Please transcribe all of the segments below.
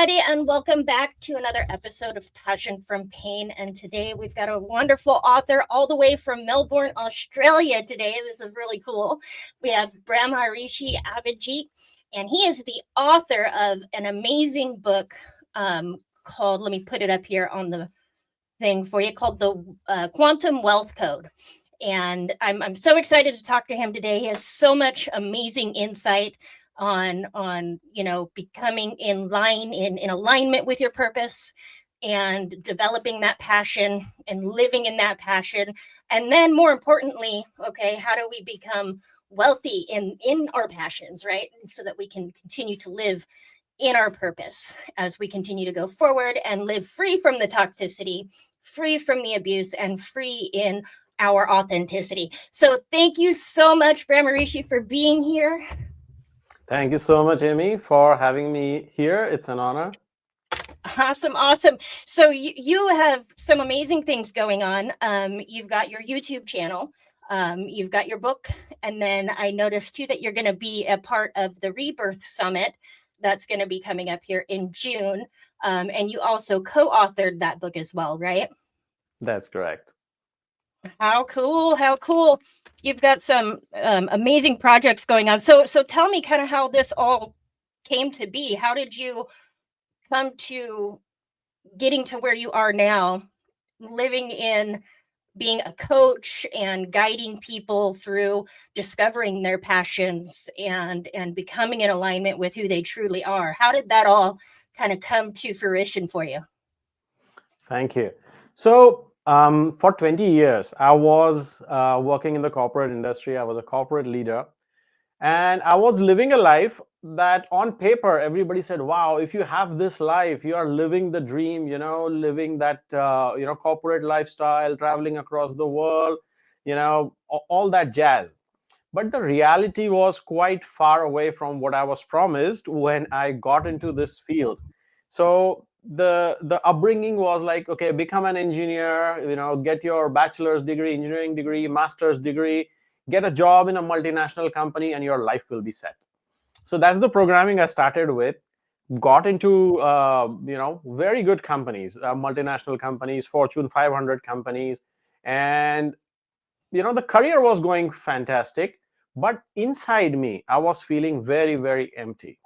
everybody, and welcome back to another episode of Passion from Pain. And today we've got a wonderful author all the way from Melbourne, Australia. Today, this is really cool. We have Bramharishi Abhijeet, and he is the author of an amazing book called, let me put it up here on the thing for you, called the Quantum Wealth Code. And I'm so excited to talk to him today. He has so much amazing insight on becoming in line in alignment with your purpose and developing that passion and living in that passion, and then more importantly, okay, how do we become wealthy in our passions, right? So that we can continue to live in our purpose as we continue to go forward and live free from the toxicity, free from the abuse, and free in our authenticity. So thank you so much, Bramarishi, for being here. Thank you so much, Amy, for having me here. It's an honor. Awesome. So you have some amazing things going on. You've got your YouTube channel. You've got your book. And then I noticed too that you're going to be a part of the Rebirth Summit that's going to be coming up here in June. And you also co-authored that book as well, right? That's correct. How cool. You've got some amazing projects going on. So tell me kind of how this all came to be. How did you come to getting to where you are now, living in being a coach and guiding people through discovering their passions and becoming in alignment with who they truly are? How did that all kind of come to fruition for you? Thank you. So, for 20 years, I was working in the corporate industry. I was a corporate leader, and I was living a life that on paper, everybody said, wow, if you have this life, you are living the dream, living that, corporate lifestyle, traveling across the world, all that jazz. But the reality was quite far away from what I was promised when I got into this field. So the upbringing was like, okay, become an engineer, get your bachelor's degree, engineering degree, master's degree, get a job in a multinational company, and your life will be set. So that's the programming I started with. Got into very good companies, multinational companies, Fortune 500 companies, and the career was going fantastic, but inside me I was feeling very, very empty,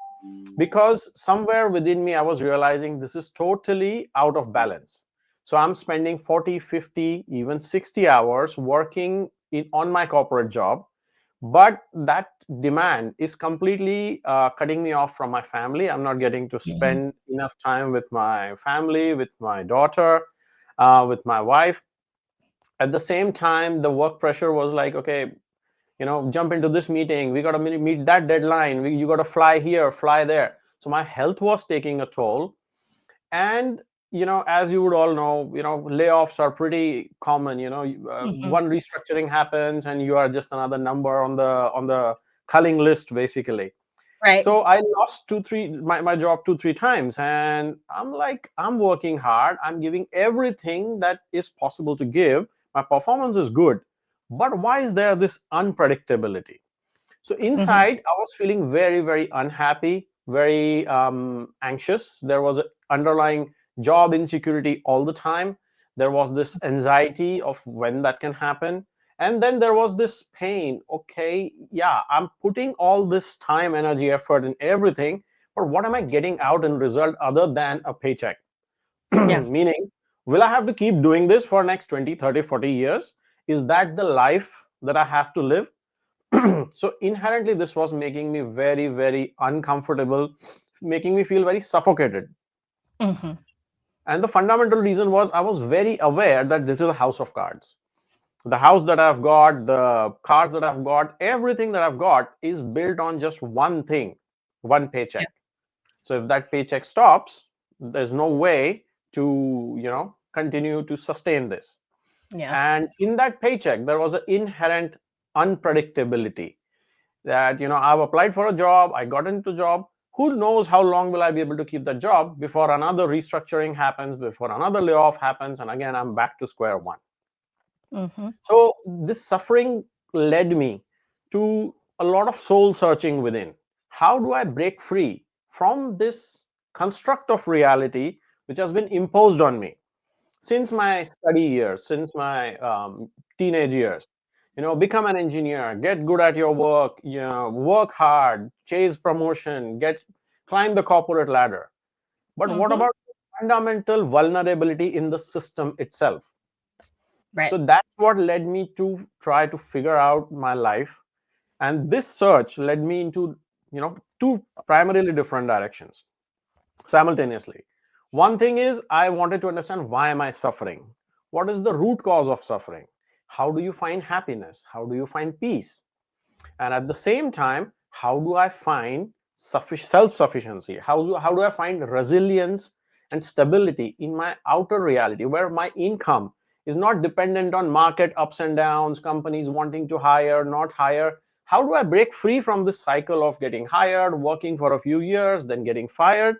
because somewhere within me I was realizing this is totally out of balance. So I'm spending 40, 50, even 60 hours working on my corporate job, but that demand is completely cutting me off from my family. I'm not getting to spend enough time with my family, with my daughter, with my wife. At the same time, the work pressure was like, okay, jump into this meeting, we got to meet that deadline, you got to fly here, fly there. So my health was taking a toll. And as you would all know, layoffs are pretty common. One restructuring happens and you are just another number on the culling list, basically. Right. So I lost my job 2-3 times, and I'm like, I'm working hard, I'm giving everything that is possible to give, my performance is good, but why is there this unpredictability? So inside I was feeling very, very unhappy, very anxious. There was an underlying job insecurity all the time. There was this anxiety of when that can happen. And then there was this pain. Okay, yeah, I'm putting all this time, energy, effort, and everything, but what am I getting out in result other than a paycheck? Yeah. Meaning, will I have to keep doing this for next 20, 30, 40 years? Is that the life that I have to live? So inherently, this was making me very, very uncomfortable, making me feel very suffocated. And the fundamental reason was I was very aware that this is a house of cards. The house that I've got, the cars that I've got, everything that I've got is built on just one thing, one paycheck. So if that paycheck stops, there's no way to, continue to sustain this. Yeah. And in that paycheck, there was an inherent unpredictability that, I've applied for a job, I got into a job. Who knows how long will I be able to keep that job before another restructuring happens, before another layoff happens, and again, I'm back to square one. So this suffering led me to a lot of soul searching within. How do I break free from this construct of reality which has been imposed on me since my study years, since my teenage years. Become an engineer, get good at your work, work hard, chase promotion, climb the corporate ladder. But what Mm-hmm. about fundamental vulnerability in the system itself? Right. So that's what led me to try to figure out my life, and this search led me into two primarily different directions simultaneously. One thing is I wanted to understand, why am I suffering? What is the root cause of suffering? How do you find happiness? How do you find peace? And at the same time, how do I find self-sufficiency? How do I find resilience and stability in my outer reality, where my income is not dependent on market ups and downs, companies wanting to hire, not hire? How do I break free from this cycle of getting hired, working for a few years, then getting fired?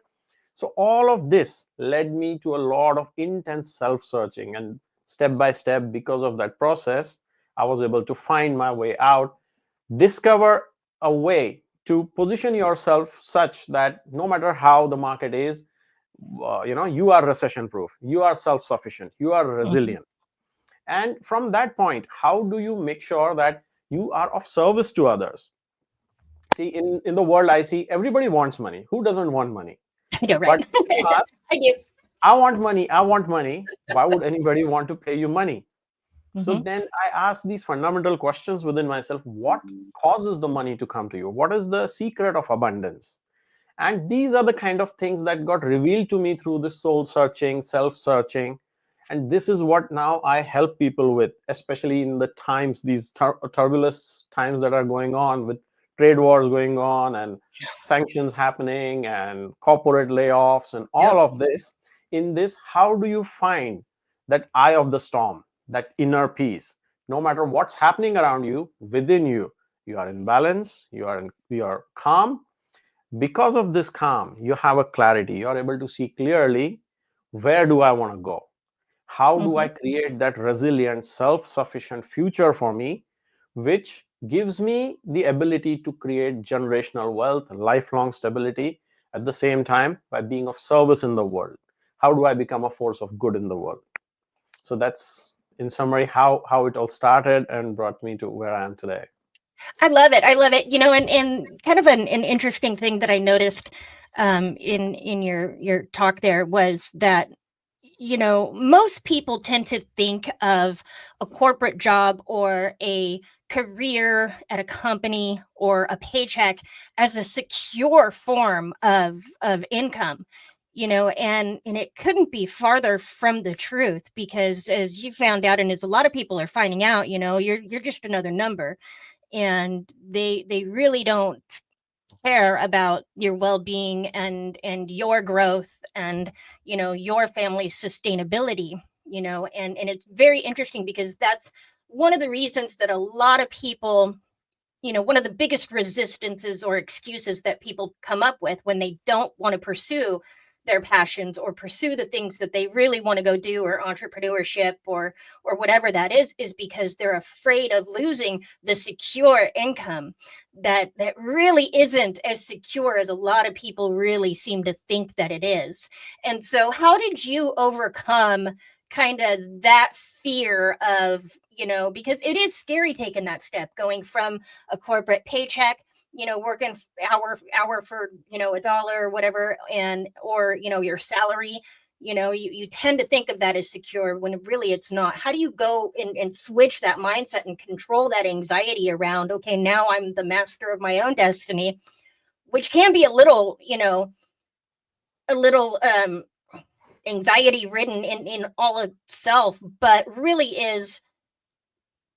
So all of this led me to a lot of intense self-searching, and step by step, because of that process, I was able to find my way out, discover a way to position yourself such that no matter how the market is, you are recession proof, you are self-sufficient, you are Mm-hmm. resilient. And from that point, how do you make sure that you are of service to others? See, in the world, I see everybody wants money. Who doesn't want money? I know, But right? if you ask, I do. I want money, I want money, why would anybody want to pay you money? So Mm-hmm. then I ask these fundamental questions within myself: what causes the money to come to you? What is the secret of abundance? And these are the kind of things that got revealed to me through this soul searching, self searching. And this is what now I help people with, especially in the times, these turbulent times that are going on, with trade wars going on and sanctions happening and corporate layoffs and all Yep. of this. In this, how do you find that eye of the storm, that inner peace? No matter what's happening around you, within you, you are in balance, you are calm. Because of this calm, you have a clarity, you're able to see clearly, where do I want to go? How do I Mm-hmm. create that resilient, self-sufficient future for me, which gives me the ability to create generational wealth and lifelong stability, at the same time by being of service in the world? How do I become a force of good in the world? So that's, in summary, how it all started and brought me to where I am today. I love it. I love it. And kind of an interesting thing that I noticed in your talk there was that most people tend to think of a corporate job or a career at a company or a paycheck as a secure form of income. And it couldn't be farther from the truth, because as you found out, and as a lot of people are finding out, you're just another number, and they really don't care about your well-being and your growth and your family's sustainability. And it's very interesting, because that's one of the reasons that a lot of people, one of the biggest resistances or excuses that people come up with when they don't want to pursue their passions or pursue the things that they really want to go do, or entrepreneurship, or whatever that is because they're afraid of losing the secure income that really isn't as secure as a lot of people really seem to think that it is. And so how did you overcome kind of that fear of, because it is scary taking that step, going from a corporate paycheck, working hour for, a dollar or whatever, and or your salary, you tend to think of that as secure when really it's not. How do you go and switch that mindset and control that anxiety around, okay, now I'm the master of my own destiny, which can be a little anxiety ridden in all itself, but really is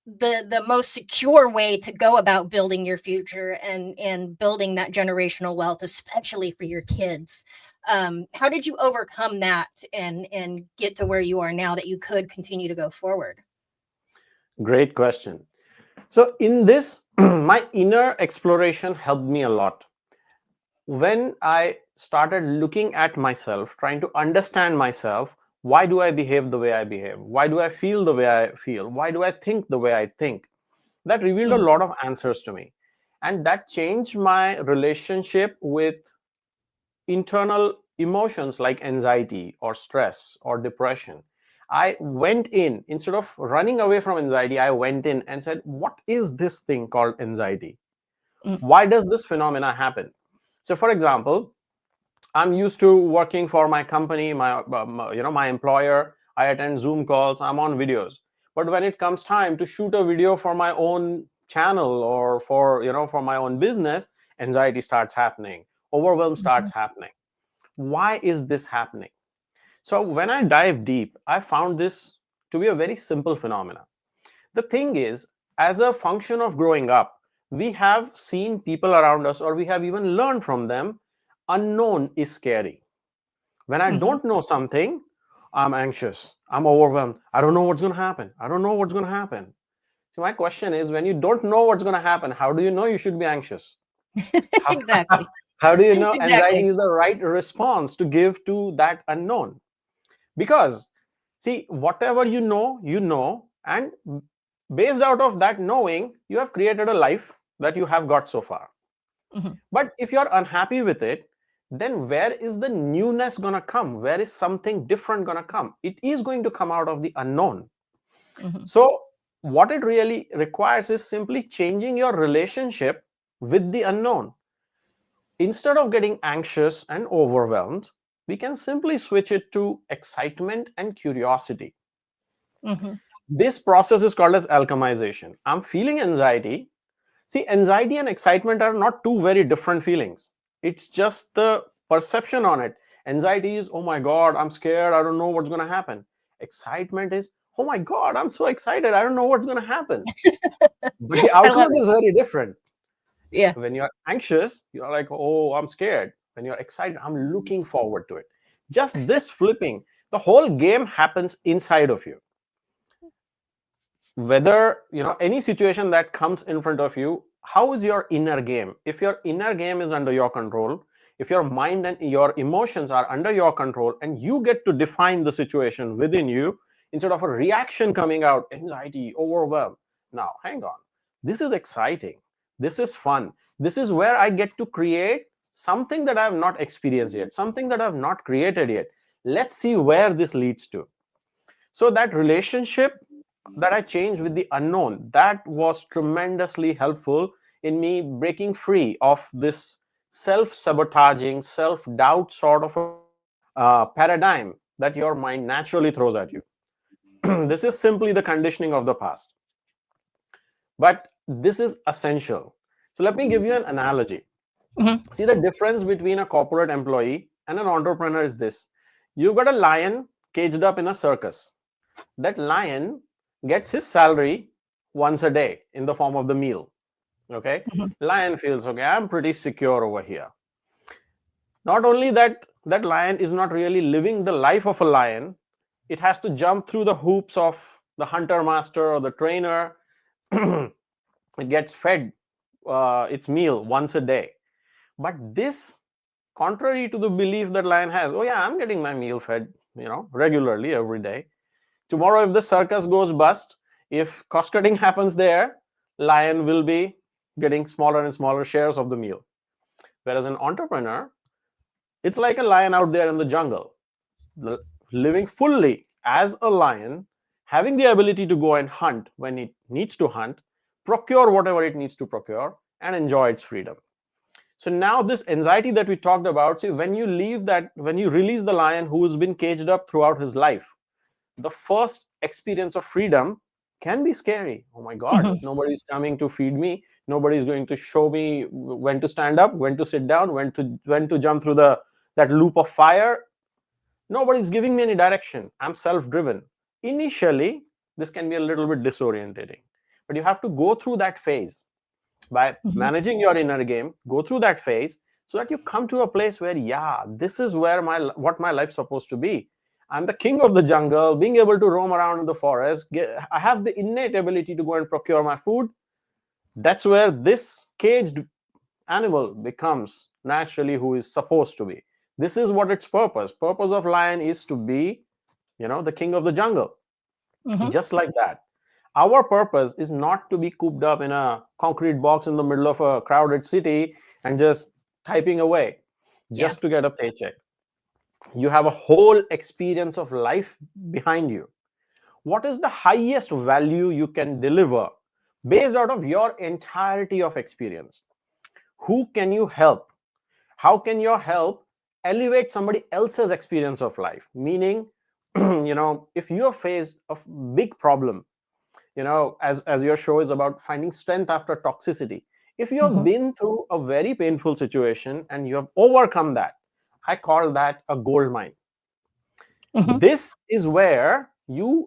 the most secure way to go about building your future and building that generational wealth, especially for your kids. How did you overcome that and get to where you are now, that you could continue to go forward? Great question. So in this, my inner exploration helped me a lot. When I started looking at myself, trying to understand myself, why do I behave the way I behave? Why do I feel the way I feel? Why do I think the way I think? That revealed a lot Mhm. of answers to me. And that changed my relationship with internal emotions like anxiety or stress or depression, I went in, instead of running away from anxiety, I went in and said, what is this thing called anxiety? Mm. Why does this phenomena happen? So, for example, I'm used to working for my company, my employer. I attend Zoom calls. I'm on videos. But when it comes time to shoot a video for my own channel or for my own business, anxiety starts happening. Overwhelm starts Mhm. happening. Why is this happening? So when I dive deep, I found this to be a very simple phenomena. The thing is, as a function of growing up, we have seen people around us, or we have even learned from them, unknown is scary. When I Mhm. don't know something, I'm anxious, I'm overwhelmed. I don't know what's going to happen. I don't know what's going to happen. So my question is, when you don't know what's going to happen, how do you know you should be anxious? How, Exactly. how do you know anxiety Exactly. is the right response to give to that unknown? Because, see, whatever you know, and based out of that knowing, you have created a life that you have got so far. Mhm. But if you're unhappy with it, then where is the newness gonna come? Where is something different gonna come? It is going to come out of the unknown. Mhm. So what it really requires is simply changing your relationship with the unknown. Instead of getting anxious and overwhelmed, we can simply switch it to excitement and curiosity. Mhm. This process is called as alchemization. I'm feeling anxiety. See, anxiety and excitement are not two very different feelings. It's just the perception on it. Anxiety is, oh my God, I'm scared. I don't know what's going to happen. Excitement is, oh my God, I'm so excited. I don't know what's going to happen. But the I love outlook it. is very different. Yeah. When you're anxious, you're like, oh, I'm scared. When you're excited, I'm looking forward to it. Just this flipping, the whole game happens inside of you. Whether any situation that comes in front of you, how is your inner game? If your inner game is under your control, if your mind and your emotions are under your control, and you get to define the situation within you instead of a reaction coming out, anxiety, overwhelm. Now hang on, this is exciting, this is fun, this is where I get to create something that I have not experienced yet, something that I have not created yet. Let's see where this leads to. So that relationship that I changed with the unknown, that was tremendously helpful in me breaking free of this self-sabotaging, self-doubt sort of a paradigm that your mind naturally throws at you. This is simply the conditioning of the past, but this is essential. So let me give you an analogy. Mhm. See, the difference between a corporate employee and an entrepreneur is this: you've got a lion caged up in a circus. That lion gets his salary once a day in the form of the meal. Okay, Mhm. lion feels, okay, I'm pretty secure over here. Not only that, that lion is not really living the life of a lion. It has to jump through the hoops of the hunter master or the trainer. It gets fed its meal once a day. But this, contrary to the belief that lion has, oh yeah, I'm getting my meal fed regularly every day. Tomorrow, if the circus goes bust, if cost cutting happens there, lion will be getting smaller and smaller shares of the meal. Whereas an entrepreneur, it's like a lion out there in the jungle, living fully as a lion, having the ability to go and hunt when it needs to hunt, procure whatever it needs to procure, and enjoy its freedom. So now this anxiety that we talked about, see, when you release the lion who's been caged up throughout his life, the first experience of freedom can be scary. Oh my God, Mhm. nobody's coming to feed me. Nobody's going to show me when to stand up, when to sit down, when to jump through that loop of fire. Nobody's giving me any direction. I'm self-driven. Initially, this can be a little bit disorientating, but you have to go through that phase by Mhm. managing your inner game. Go through that phase so that you come to a place where, yeah, this is where what my life's supposed to be. I'm the king of the jungle, being able to roam around in the forest. I have the innate ability to go and procure my food. That's where this caged animal becomes naturally who is supposed to be. This is what its purpose of lion is, to be the king of the jungle. Mhm. Just like that, our purpose is not to be cooped up in a concrete box in the middle of a crowded city and just typing away Yeah. just to get a paycheck. You have a whole experience of life behind you. What is the highest value you can deliver based out of your entirety of experience? Who can you help? How can your help elevate somebody else's experience of life? Meaning, if you are faced a big problem, as your show is about finding strength after toxicity, if you have Mhm. been through a very painful situation and you have overcome that, I call that a gold mine. Mhm. This is where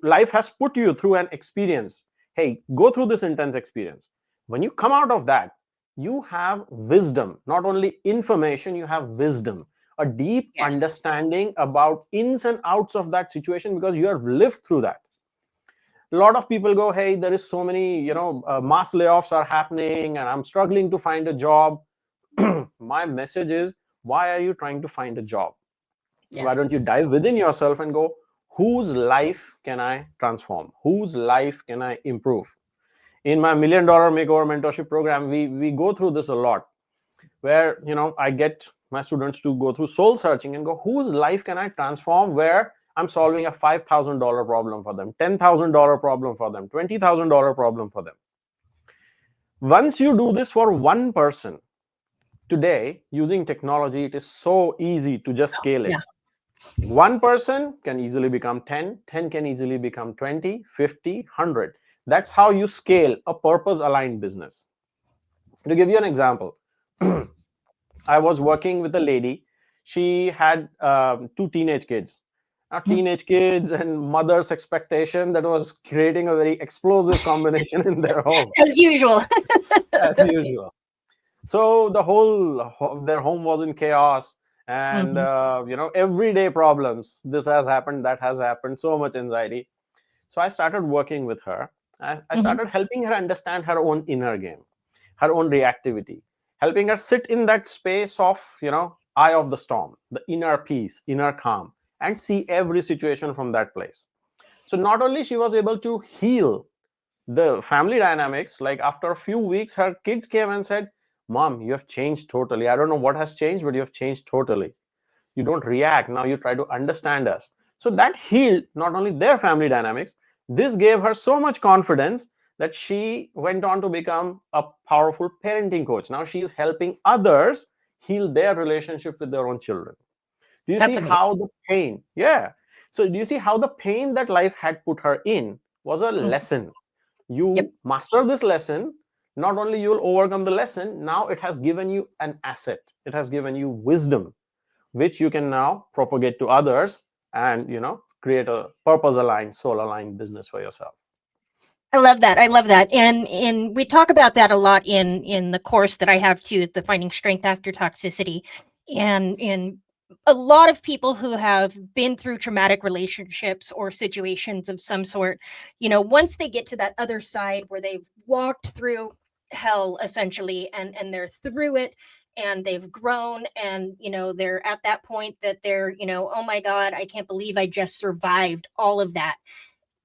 life has put you through an experience. Hey, go through this intense experience. When you come out of that, you have wisdom, not only information, you have wisdom, a deep Yes. understanding about ins and outs of that situation because you have lived through that. A lot of people go, hey, there is so many, mass layoffs are happening and I'm struggling to find a job. My message is, why are you trying to find a job? Yeah. Why don't you dive within yourself and go, whose life can I transform? Whose life can I improve? In my $1 million makeover mentorship program, we go through this a lot, where I get my students to go through soul searching and go, whose life can I transform, where I'm solving a $5,000 problem for them, $10,000 problem for them, $20,000 problem for them. Once you do this for one person, today using technology, it is so easy to just scale it. Yeah. One person can easily become 10, 10 can easily become 20, 50, 100. That's how you scale a purpose aligned business. To give you an example, I was working with a lady. She had two teenage kids. Now, Mhm. teenage kids and mother's expectation, that was creating a very explosive combination in their home, As usual. as usual. So the whole their home was in chaos, and Mhm. everyday problems. This has happened, that has happened. So much anxiety. So I started working with her. I Mhm. started helping her understand her own inner game, her own reactivity, helping her sit in that space of, eye of the storm, the inner peace, inner calm, and see every situation from that place. So not only she was able to heal the family dynamics, like after a few weeks, her kids came and said, Mom, you have changed totally. I don't know what has changed, but you have changed totally. You don't react. Now you try to understand us. So that healed not only their family dynamics, this gave her so much confidence that she went on to become a powerful parenting coach. Now she is helping others heal their relationship with their own children. Do you That's see how amazing. the pain? Yeah. So do you see how the pain that life had put her in was a Mhm. lesson? Yep. You master this lesson, not only you will overcome the lesson, now it has given you an asset, it has given you wisdom, which you can now propagate to others, and create a purpose aligned, soul aligned business for yourself. I love that. I love that. And we talk about that a lot in the course that I have too, the Finding Strength After Toxicity. And a lot of people who have been through traumatic relationships or situations of some sort, once they get to that other side where they've walked through hell essentially, and they're through it, and they've grown, and they're at that point that they're, oh my God, I can't believe I just survived all of that,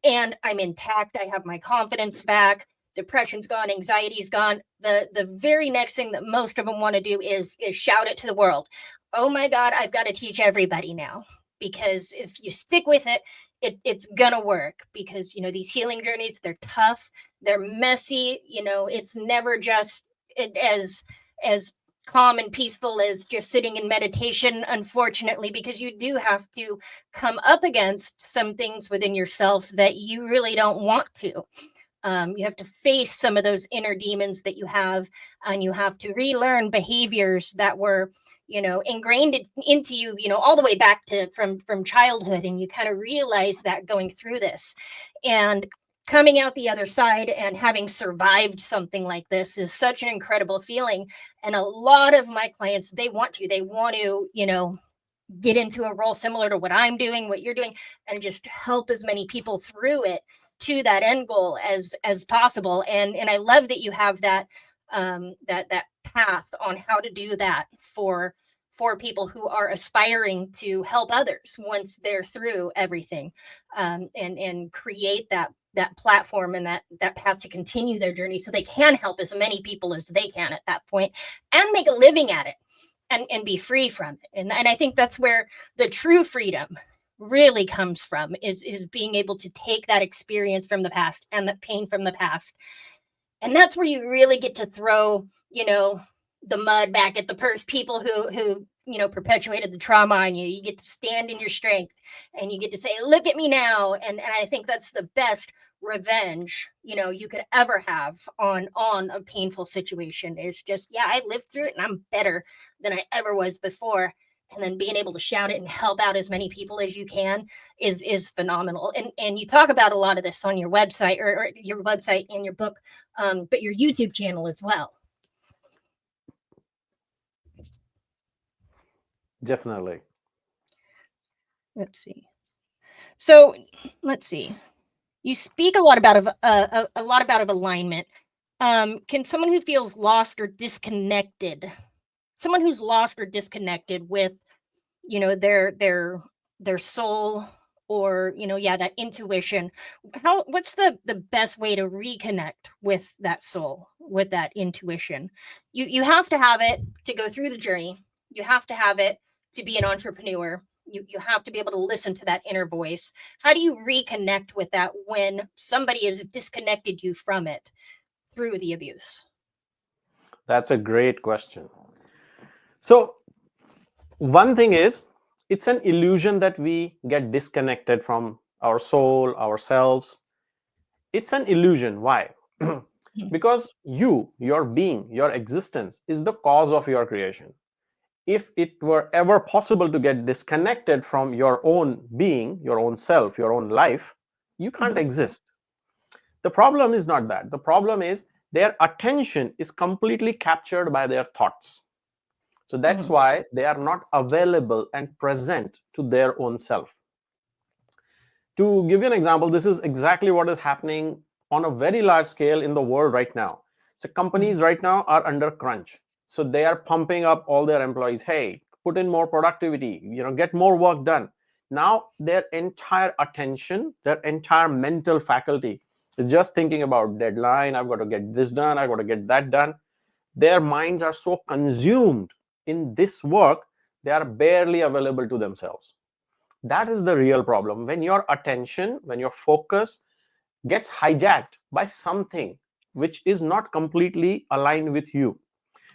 and I'm intact. I have my confidence back. Depression's gone, anxiety's gone. The very next thing that most of them want to do is shout it to the world. Oh my God, I've got to teach everybody now. Because if you stick with it, it's gonna work. Because these healing journeys, they're tough, they're messy. It's never just as calm and peaceful as just sitting in meditation, unfortunately, because you do have to come up against some things within yourself that you really don't want to. You have to face some of those inner demons that you have, and you have to relearn behaviors that were, ingrained into you, all the way back to from childhood, and you kind of realize that going through this, and coming out the other side and having survived something like this is such an incredible feeling. And a lot of my clients, they want to get into a role similar to what I'm doing, what you're doing, and just help as many people through it to that end goal as possible. And I love that you have that path on how to do that for people who are aspiring to help others once they're through everything, and create that platform and that path to continue their journey so they can help as many people as they can at that point and make a living at it. and be free from it. And I think that's where the true freedom really comes from, is being able to take that experience from the past and the pain from the past. And that's where you really get to throw, the mud back at the people who perpetuated the trauma on you. You get to stand in your strength, and you get to say, look at me now. And I think that's the best revenge you could ever have on a painful situation, is just, yeah, I lived through it and I'm better than I ever was before. And then being able to shout it and help out as many people as you can is phenomenal. And you talk about a lot of this on your website, or your website and your book, but your YouTube channel as well. Definitely. Let's see. So let's see. You speak a lot about alignment. Can someone who feels lost or disconnected, someone who's lost or disconnected with, their soul, or that intuition, what's the best way to reconnect with that soul, with that intuition? You have to have it to go through the journey. You have to have it to be an entrepreneur. You have to be able to listen to that inner voice. How do you reconnect with that when somebody has disconnected you from it through the abuse? That's a great question. So, one thing is, it's an illusion that we get disconnected from our soul, ourselves. It's an illusion. Why? Because your being, your existence is the cause of your creation. If it were ever possible to get disconnected from your own being, your own self, your own life, you can't exist. The problem is not that. The problem is their attention is completely captured by their thoughts. So that's why they are not available and present to their own self. To give you an example, this is exactly what is happening on a very large scale in the world right now. So companies right now are under crunch. So they are pumping up all their employees. Hey, put in more productivity, get more work done. Now their entire attention, their entire mental faculty is just thinking about deadline. I've got to get this done. I've got to get that done. Their minds are so consumed in this work, they are barely available to themselves. That is the real problem. When your attention, when your focus gets hijacked by something which is not completely aligned with you.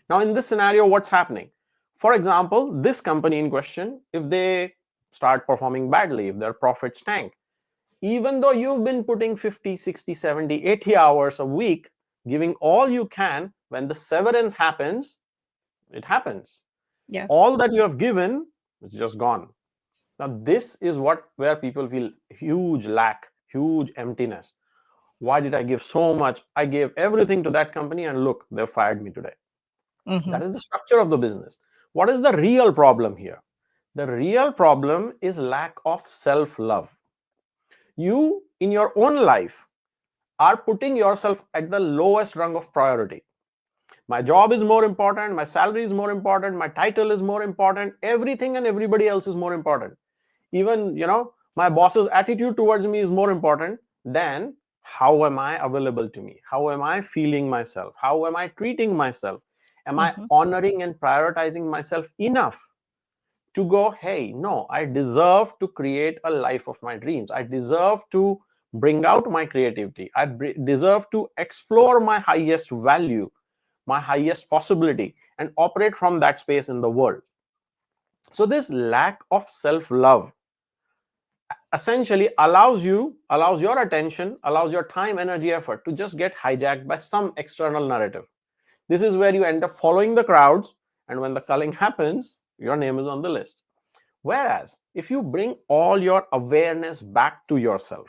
Now, in this scenario, what's happening? For example, this company in question, if they start performing badly, if their profits tank, even though you've been putting 50, 60, 70, 80 hours a week, giving all you can, when the severance happens, it happens. Yeah. All that you have given is just gone. Now, this is where people feel huge lack, huge emptiness. Why did I give so much? I gave everything to that company, and look, they fired me today. That is the structure of the business. What is the real problem here? The real problem is lack of self-love. You, in your own life, are putting yourself at the lowest rung of priority. My job is more important, my salary is more important, my title is more important, everything and everybody else is more important. Even, my boss's attitude towards me is more important than how am I available to me? How am I feeling myself? How am I treating myself? Am I honoring and prioritizing myself enough to go, hey, no, I deserve to create a life of my dreams. I deserve to bring out my creativity. I deserve to explore my highest value, my highest possibility, and operate from that space in the world. So this lack of self-love essentially allows your attention, allows your time, energy, effort to just get hijacked by some external narrative. This is where you end up following the crowds, and when the culling happens, your name is on the list. Whereas if you bring all your awareness back to yourself,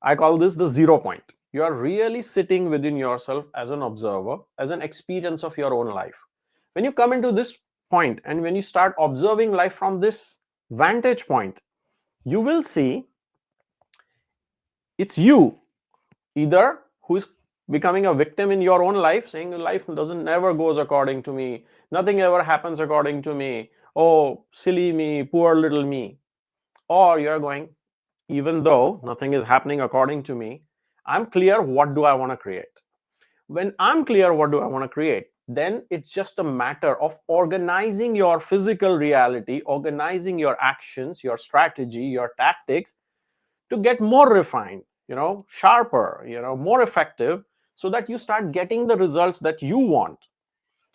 I call this the 0 point. You are really sitting within yourself as an observer, as an experience of your own life. When you come into this point and when you start observing life from this vantage point, you will see it's you either who is becoming a victim in your own life, saying life doesn't never goes according to me, nothing ever happens according to me, oh silly me, poor little me. Or you're going, even though nothing is happening according to me, I'm clear what do I want to create. When I'm clear what do I want to create, then it's just a matter of organizing your physical reality, organizing your actions, your strategy, your tactics to get more refined, sharper, more effective, so that you start getting the results that you want.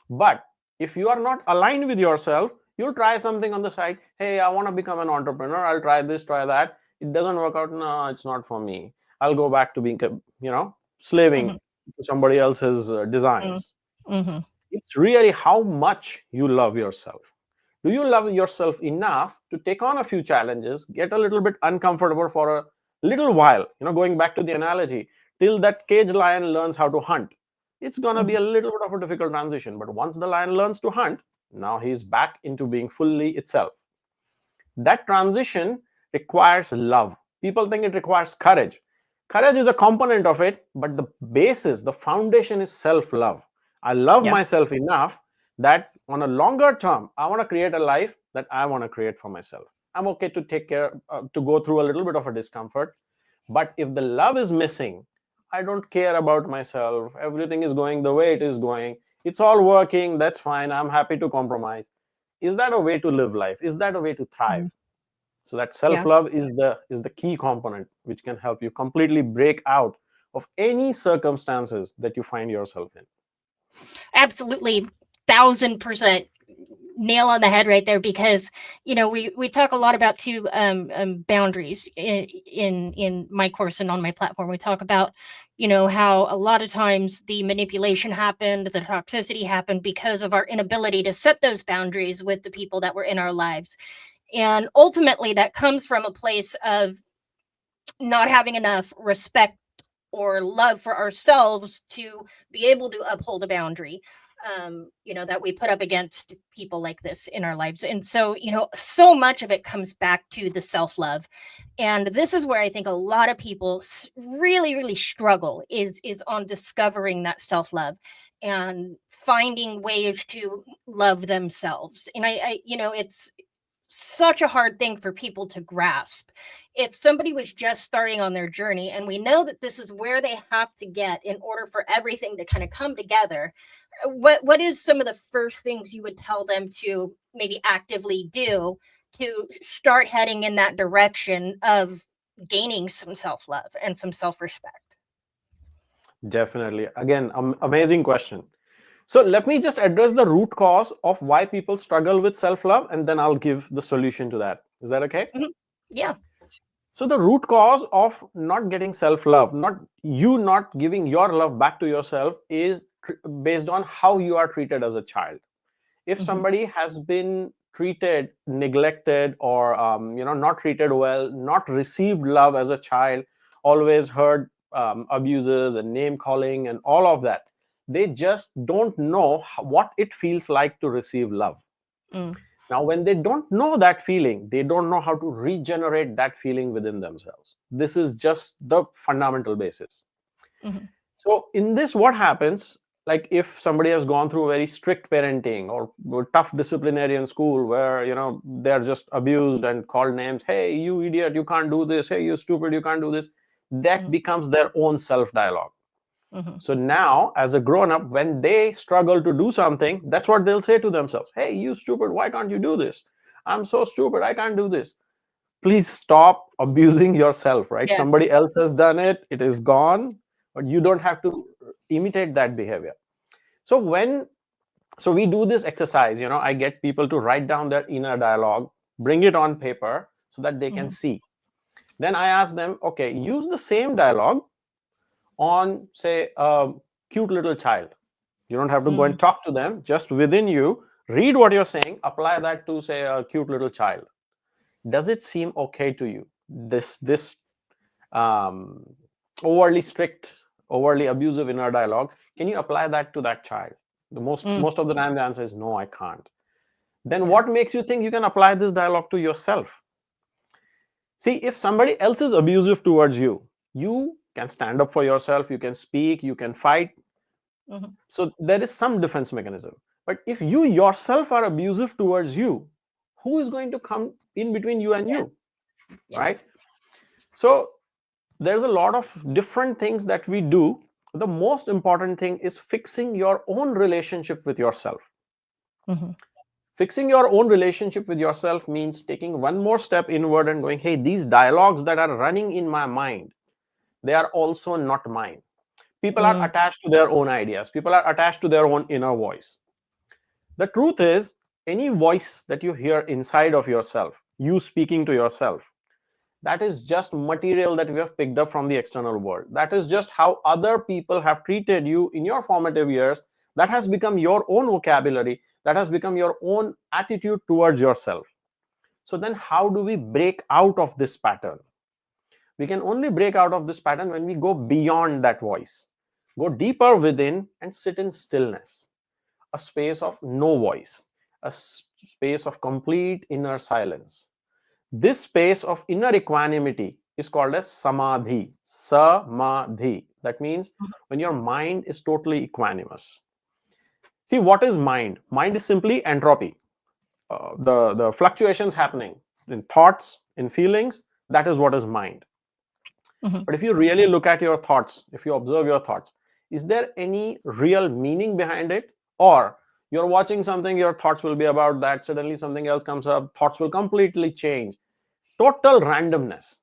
But if you are not aligned with yourself, you'll try something on the side. Hey, I want to become an entrepreneur. I'll try this, try that. It doesn't work out. No, it's not for me. I'll go back to being, slaving Mhm. to somebody else's Mm. designs. Mhm. It's really how much you love yourself. Do you love yourself enough to take on a few challenges, get a little bit uncomfortable for a little while, going back to the analogy, till that cage lion learns how to hunt? It's going to be Mhm. a little bit of a difficult transition, but once the lion learns to hunt, now he's back into being fully itself. That transition requires love. People think it requires courage. Courage is a component of it, but the basis, the foundation is self love. I love Yeah. myself enough that on a longer term, I want to create a life that I want to create for myself. I'm okay to take care, to go through a little bit of a discomfort. But if the love is missing, I don't care about myself. Everything is going the way it is going. It's all working. That's fine. I'm happy to compromise. Is that a way to live life? Is that a way to thrive? Mhm. So that self Yeah. love is the key component which can help you completely break out of any circumstances that you find yourself in. Absolutely, 1,000% nail on the head right there, because we talk a lot about two boundaries in my course and on my platform. We talk about how a lot of times the manipulation happened, the toxicity happened because of our inability to set those boundaries with the people that were in our lives. And ultimately that comes from a place of not having enough respect or love for ourselves to be able to uphold a boundary, that we put up against people like this in our lives. And so so much of it comes back to the self-love, and this is where I think a lot of people really really struggle, is on discovering that self-love and finding ways to love themselves. And it's such a hard thing for people to grasp. If somebody was just starting on their journey, and we know that this is where they have to get in order for everything to kind of come together, what is some of the first things you would tell them to maybe actively do to start heading in that direction of gaining some self-love and some self-respect? Definitely. Again, amazing question. So let me just address the root cause of why people struggle with self love, and then I'll give the solution to that. Is that okay? Mhm. Yeah. So the root cause of not getting self love, not giving your love back to yourself, is based on how you are treated as a child. If Hmm. somebody has been treated, neglected, or not treated well, not received love as a child, always heard abuses and name calling and all of that, they just don't know what it feels like to receive love. Mm. Now, when they don't know that feeling, they don't know how to regenerate that feeling within themselves. This is just the fundamental basis. Hmm. So in this, what happens, like if somebody has gone through very strict parenting or tough disciplinarian school where they're just abused and called names, hey you idiot, you can't do this, hey you stupid, you can't do this, that Hmm. becomes their own self dialogue. Hmm. So now as a grown up, when they struggle to do something, that's what they'll say to themselves, hey you stupid, why can't you do this? I'm so stupid, I can't do this. Please stop abusing yourself, right? Yeah. Somebody else has done it, it is gone, but you don't have to imitate that behavior. So we do this exercise, I get people to write down their inner dialogue, bring it on paper so that they can Hmm. see. Then I ask them, okay, use the same dialogue on, say, a cute little child. You don't have to go Hmm. and talk to them, just within you, read what you're saying, apply that to, say, a cute little child. Does it seem okay to you? This um, overly strict, overly abusive inner dialogue, can you apply that to that child? The Mm. most of the time the answer is no, I can't. Then Yeah. what makes you think you can apply this dialogue to yourself? See, if somebody else is abusive towards you, you can stand up for yourself, you can speak, you can fight. Hmm. So there is some defense mechanism. But if you yourself are abusive towards you, who is going to come in between you and Yeah. you, Yeah. right? So there's a lot of different things that we do The most important thing is fixing your own relationship with yourself. Mhm. Fixing your own relationship with yourself means taking one more step inward and going, hey, these dialogues that are running in my mind, they are also not mine. People are Mm. attached to their own ideas. People are attached to their own inner voice. The truth is, any voice that you hear inside of yourself, you speaking to yourself, that is just material that we have picked up from the external world. That is just how other people have treated you in your formative years. That has become your own vocabulary. That has become your own attitude towards yourself. So then how do we break out of this pattern? We can only break out of this pattern when we go beyond that voice, go deeper within and sit in stillness, a space of no voice, a space of complete inner silence. This space of inner equanimity is called as samadhi. Samadhi. That means when your mind is totally equanimous. See, what is mind? Mind is simply entropy. The fluctuations happening in thoughts, in feelings, that is what is mind. Mhm. But if you really look at your thoughts, if you observe your thoughts, is there any real meaning behind it? Or you're watching something, your thoughts will be about that, suddenly something else comes up, thoughts will completely change. Total randomness.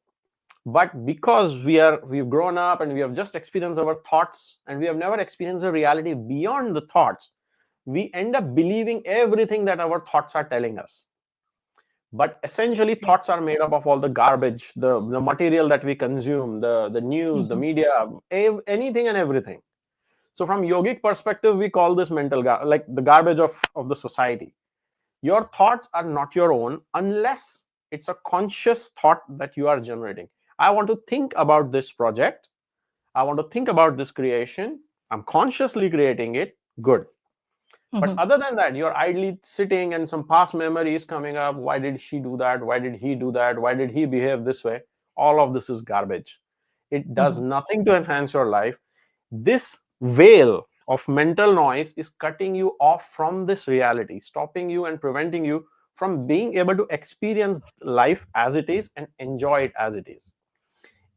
But because we've grown up and we have just experienced our thoughts and we have never experienced a reality beyond the thoughts, we end up believing everything that our thoughts are telling us. But essentially Right. thoughts are made up of all the garbage, the material that we consume, the news, the Mhm. media, anything and everything. So from yogic perspective, we call this mental like the garbage of the society. Your thoughts are not your own unless it's a conscious thought that you are generating. I want to think about this project. I want to think about this creation. I'm consciously creating it. Good. But Mhm. other than that, you're idly sitting and some past memory is coming up. Why did she do that? Why did he do that? Why did he behave this way? All of this is garbage. It does Mhm. nothing to enhance your life. This veil of mental noise is cutting you off from this reality, stopping you and preventing you from being able to experience life as it is and enjoy it as it is.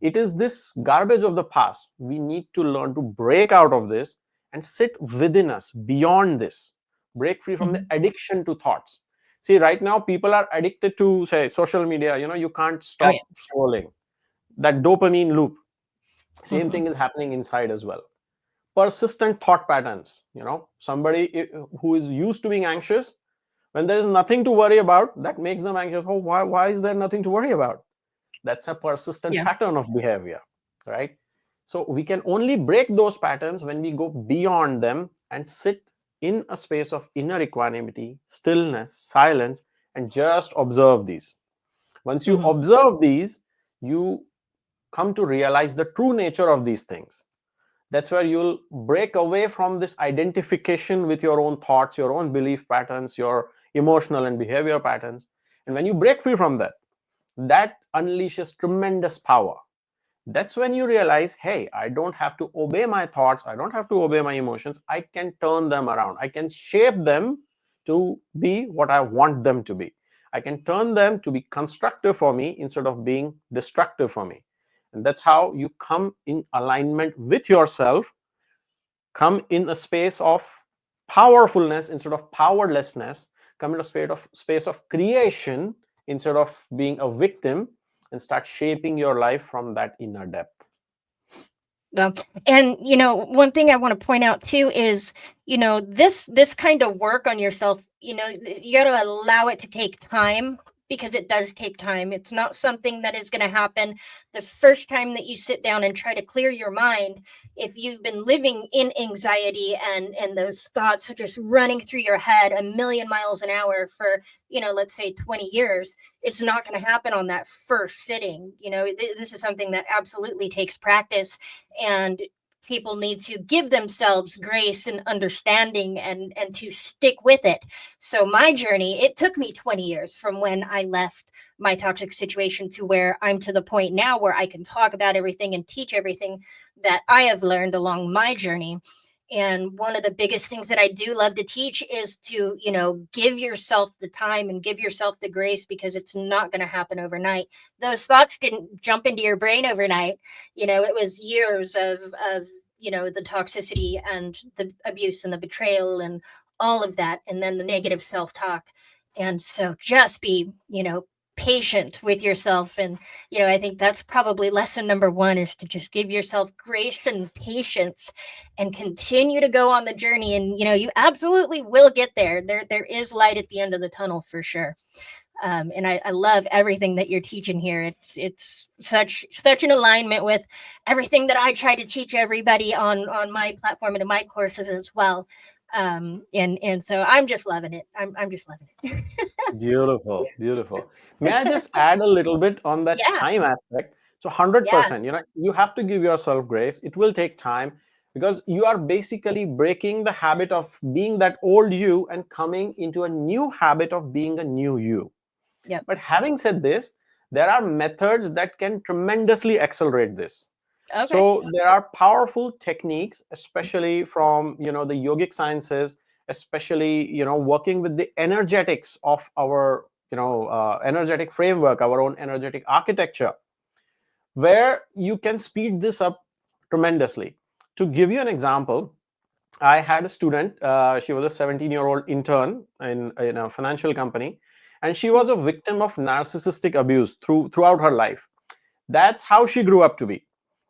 It is this garbage of the past. We need to learn to break out of this and sit within us beyond this, break free from the Mhm. addiction to thoughts. See, right now people are addicted to, say, social media. You can't Oh yeah. stop scrolling. That dopamine loop, same Mhm. thing is happening inside as well. Persistent thought patterns. Somebody who is used to being anxious, when there is nothing to worry about, that makes them anxious. Oh, why is there nothing to worry about? That's a persistent Yeah. pattern of behavior, right? So we can only break those patterns when we go beyond them and sit in a space of inner equanimity, stillness, silence, and just observe these. Once you Mhm. observe these, you come to realize the true nature of these things. That's where you'll break away from this identification with your own thoughts, your own belief patterns, your emotional and behavior patterns. And when you break free from that, that unleashes tremendous power. That's when you realize, hey, I don't have to obey my thoughts, I don't have to obey my emotions. I can turn them around, I can shape them to be what I want them to be. I can turn them to be constructive for me instead of being destructive for me. And that's how you come in alignment with yourself, come in a space of powerfulness instead of powerlessness, come in a space of creation instead of being a victim, and start shaping your life from that inner depth. Um, and one thing I want to point out too is, this kind of work on yourself, you got to allow it to take time, because it does take time. It's not something that is going to happen the first time that you sit down and try to clear your mind. If you've been living in anxiety and those thoughts are just running through your head a million miles an hour for, let's say 20 years, it's not going to happen on that first sitting. This is something that absolutely takes practice, and people need to give themselves grace and understanding, and to stick with it. So my journey, it took me 20 years from when I left my toxic situation to where I'm to the point now where I can talk about everything and teach everything that I have learned along my journey. And one of the biggest things that I do love to teach is to, give yourself the time and give yourself the grace, because it's not going to happen overnight. Those thoughts didn't jump into your brain overnight. It was years of the toxicity and the abuse and the betrayal and all of that, and then the negative self-talk. And so just be, patient with yourself. And I think that's probably lesson number one, is to just give yourself grace and patience and continue to go on the journey. And you absolutely will get there. There is light at the end of the tunnel for sure. And I love everything that you're teaching here. It's such an alignment with everything that I try to teach everybody on my platform and in my courses as well. And so I'm just loving it. I'm just loving it. Beautiful, beautiful. May I just add a little bit on that Yeah, time aspect? So yeah. 100%, you have to give yourself grace. It will take time because you are basically breaking the habit of being that old you and coming into a new habit of being a new you. Yep. But having said this, there are methods that can tremendously accelerate this. Okay. So there are powerful techniques, especially from the yogic sciences, especially working with the energetics of our energetic framework, our own energetic architecture, where you can speed this up tremendously. To give you an example, I had a student. She was a 17-year-old intern in a financial company, and she was a victim of narcissistic abuse throughout her life. That's how she grew up to be,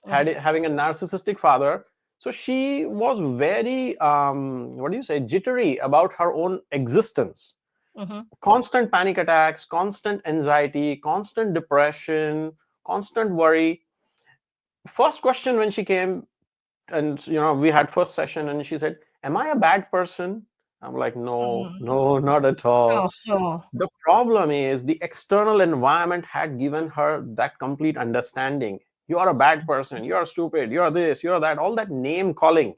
Mm-hmm. having a narcissistic father. So she was very, what do you say, jittery about her own existence. Mm-hmm. Constant panic attacks, constant anxiety, constant depression, constant worry. First question when she came, and we had first session, and she said, "Am I a bad person?" I'm like, "No, Mm-hmm. no, not at all." Oh, oh. The problem is the external environment had given her that complete understanding. You are a bad person, you are stupid, you are this, you are that, all that name calling.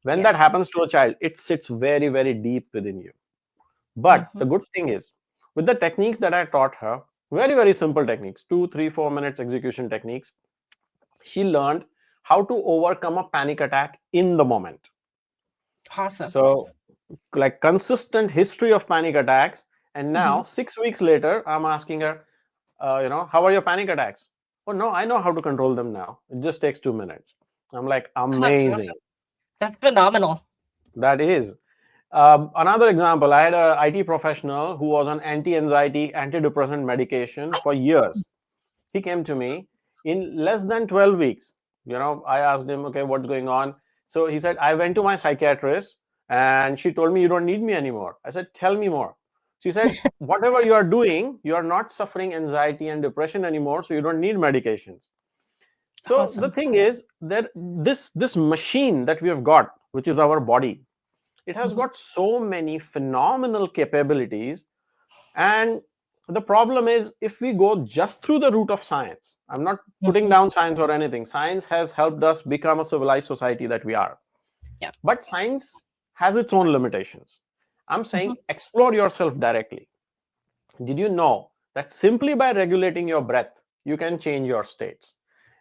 When Yeah. that happens to a child, it sits very, very deep within you. But Mm-hmm. the good thing is, with the techniques that I taught her, very, very simple techniques, 2, 3, 4 minutes execution techniques, she learned how to overcome a panic attack in the moment. Awesome. So, like consistent history of panic attacks. And Mm-hmm. now, 6 weeks later, I'm asking her, how are your panic attacks? Oh, no, I know how to control them now. It just takes 2 minutes. I'm like, That's amazing. awesome. That's phenomenal. That is. Another example, I had a IT professional who was on anti-anxiety, antidepressant medication for years. He came to me in less than 12 weeks. I asked him, okay, what's going on? So he said, I went to my psychiatrist and she told me, you don't need me anymore. I said, tell me more. She said, whatever you are doing, you are not suffering anxiety and depression anymore, so you don't need medications. So the Awesome. thing is that this machine that we have got, which is our body, it has Mm-hmm. got so many phenomenal capabilities. And the problem is, if we go just through the route of science, I'm not putting Mm-hmm. down science or anything. Science has helped us become a civilized society that we are. Yeah. But science has its own limitations. I'm Mm-hmm. saying explore yourself directly. Did you know that simply by regulating your breath, you can change your states?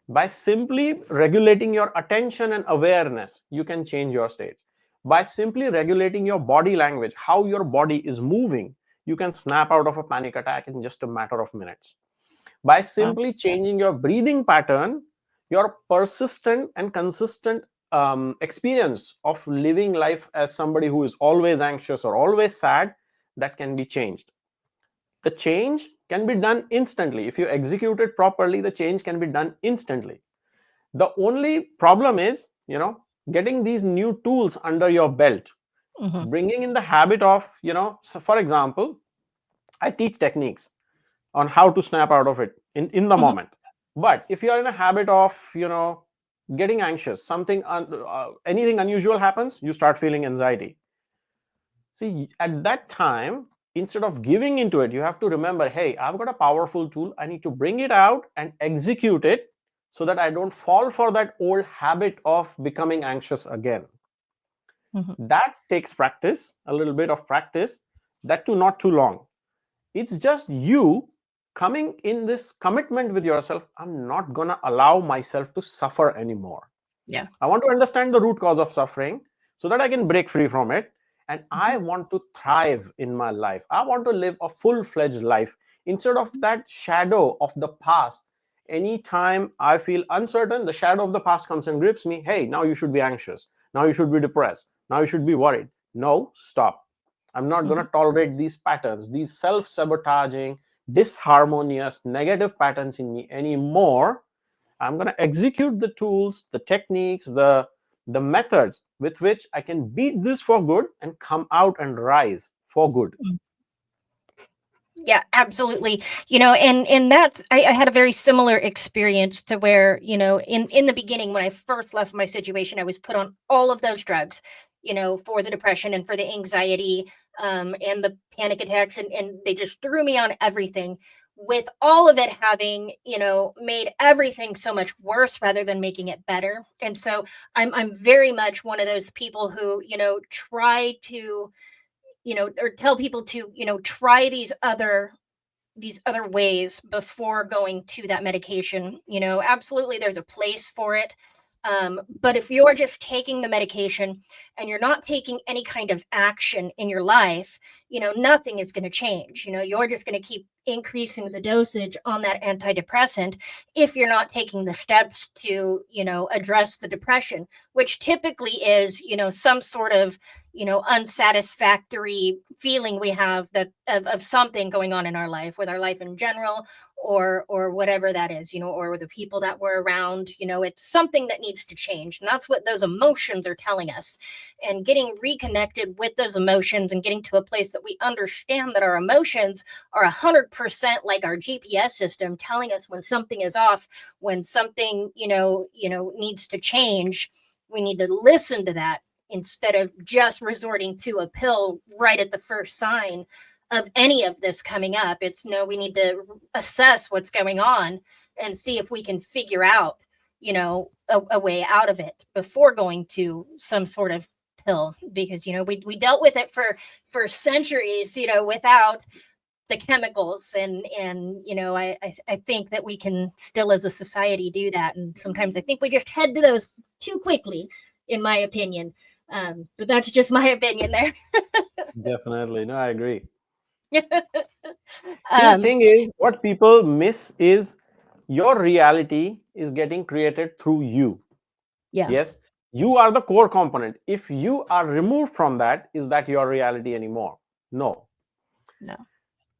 By simply regulating your attention and awareness, you can change your states. By simply regulating your body language, how your body is moving, you can snap out of a panic attack in just a matter of minutes. By Wow. simply changing your breathing pattern, your persistent and consistent experience of living life as somebody who is always anxious or always sad, that can be changed. The change can be done instantly. If you execute it properly, the change can be done instantly. The only problem is, getting these new tools under your belt, Mm-hmm. bringing in the habit of, so for example, I teach techniques on how to snap out of it in the Mm-hmm. moment. But if you are in a habit of, getting anxious, anything unusual happens, you start feeling anxiety. See, at that time, instead of giving into it, you have to remember, hey, I've got a powerful tool. I need to bring it out and execute it so that I don't fall for that old habit of becoming anxious again. Mm-hmm. That takes practice, a little bit of practice, that too not too long. It's just you coming in this commitment with yourself. I'm not going to allow myself to suffer anymore. Yeah. I want to understand the root cause of suffering so that I can break free from it. And Mm-hmm. I want to thrive in my life. I want to live a full fledged life instead of that shadow of the past Anytime I feel uncertain, the shadow of the past comes and grips me. Hey, now you should be anxious. Now you should be depressed. Now you should be worried. No, stop. I'm not going Mhm. to tolerate these patterns, these self sabotaging, disharmonious, negative patterns in me anymore. I'm going to execute the tools, the techniques, the methods with which I can beat this for good and come out and rise for good. Yeah, absolutely. And that's I had a very similar experience to where, in the beginning when I first left my situation, I was put on all of those drugs, for the depression and for the anxiety, and the panic attacks, and they just threw me on everything, with all of it having, made everything so much worse rather than making it better. And so I'm very much one of those people who, try to, or tell people to, try these other ways before going to that medication. Absolutely, there's a place for it. But if you're just taking the medication and you're not taking any kind of action in your life, nothing is going to change. You're just going to keep increasing the dosage on that antidepressant if you're not taking the steps to, address the depression, which typically is, some sort of, unsatisfactory feeling we have that of something going on in our life, with our life in general, or whatever that is, or the people that we're around. It's something that needs to change, and that's what those emotions are telling us. And getting reconnected with those emotions and getting to a place that we understand that our emotions are 100% like our GPS system, telling us when something is off, when something, needs to change. We need to listen to that instead of just resorting to a pill right at the first sign of any of this coming up. It's no, we need to assess what's going on and see if we can figure out, a way out of it before going to some sort of pill, because, we dealt with it for centuries, without the chemicals. And I think that we can still as a society do that, and sometimes I think we just head to those too quickly, in my opinion. But that's just my opinion there. Definitely. No, I agree. See, the um thing is, what people miss is your reality is getting created through you. yeah. Yes, you are the core component. If you are removed from that, is that your reality anymore? No. No.